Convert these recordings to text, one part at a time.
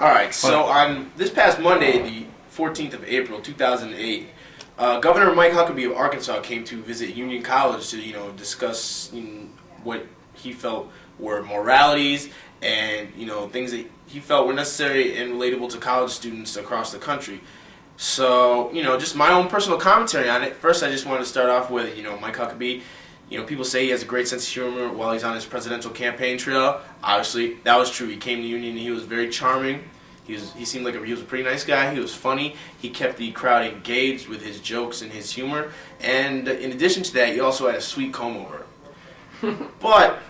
Alright, so on this past Monday, the 14th of April, 2008, Governor Mike Huckabee of Arkansas came to visit Union College to, discuss what he felt were moralities and, things that he felt were necessary and relatable to college students across the country. So, just my own personal commentary on it. First, I just wanted to start off with, Mike Huckabee. People say he has a great sense of humor while he's on his presidential campaign trail. Obviously, that was true. He came to Union and he was very charming. He seemed like he was a pretty nice guy. He was funny. He kept the crowd engaged with his jokes and his humor. And in addition to that, he also had a sweet comb over. But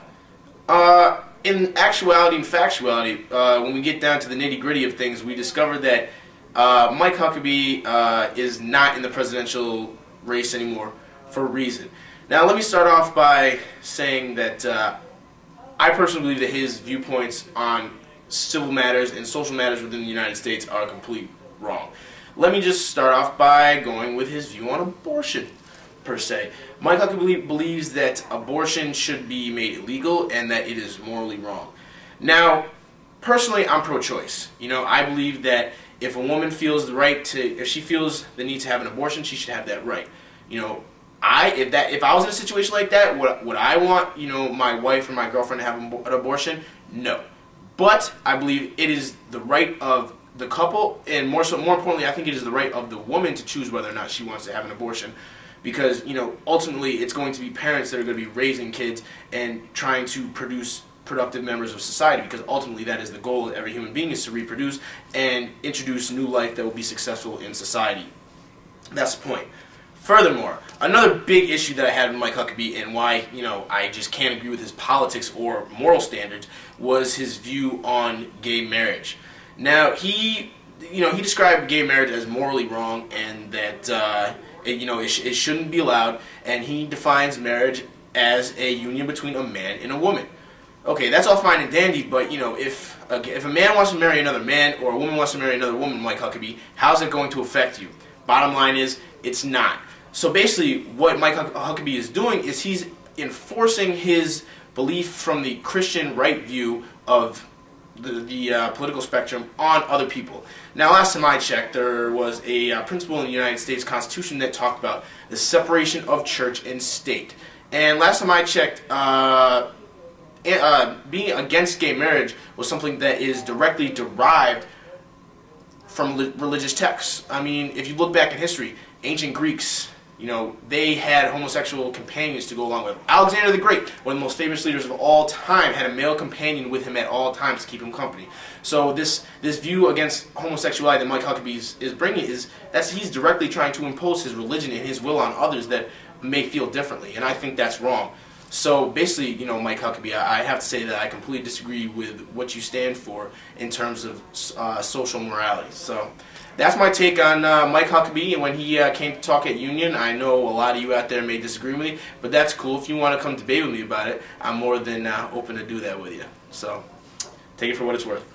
in actuality and factuality, when we get down to the nitty-gritty of things, we discovered that Mike Huckabee is not in the presidential race anymore for a reason. Now, let me start off by saying that I personally believe that his viewpoints on civil matters and social matters within the United States are completely wrong. Let me just start off by going with his view on abortion, per se. Mike Huckabee believes that abortion should be made illegal and that it is morally wrong. Now, personally, I'm pro-choice. I believe that if a woman feels the right to, if she feels the need to have an abortion, she should have that right. If I was in a situation like that, would I want, my wife or my girlfriend to have an abortion? No. But I believe it is the right of the couple, and more importantly, I think it is the right of the woman to choose whether or not she wants to have an abortion. Because, ultimately, it's going to be parents that are going to be raising kids and trying to produce productive members of society, because ultimately that is the goal of every human being, is to reproduce and introduce new life that will be successful in society. That's the point. Furthermore, another big issue that I had with Mike Huckabee and why, I just can't agree with his politics or moral standards was his view on gay marriage. Now, he described gay marriage as morally wrong and that, it shouldn't be allowed, and he defines marriage as a union between a man and a woman. Okay, that's all fine and dandy, but, if a man wants to marry another man or a woman wants to marry another woman, Mike Huckabee, how's it going to affect you? Bottom line is, it's not. So basically, what Mike Huckabee is doing is he's enforcing his belief from the Christian right view of the political spectrum on other people. Now, last time I checked, there was a principle in the United States Constitution that talked about the separation of church and state. And last time I checked, being against gay marriage was something that is directly derived from religious texts. I mean, if you look back in history, ancient Greeks, they had homosexual companions to go along with. Alexander the Great, one of the most famous leaders of all time, had a male companion with him at all times to keep him company. So this view against homosexuality that Mike Huckabee is bringing he's directly trying to impose his religion and his will on others that may feel differently, and I think that's wrong. So basically, Mike Huckabee, I have to say that I completely disagree with what you stand for in terms of social morality. So that's my take on Mike Huckabee and when he came to talk at Union. I know a lot of you out there may disagree with me, but that's cool. If you want to come debate with me about it, I'm more than open to do that with you. So take it for what it's worth.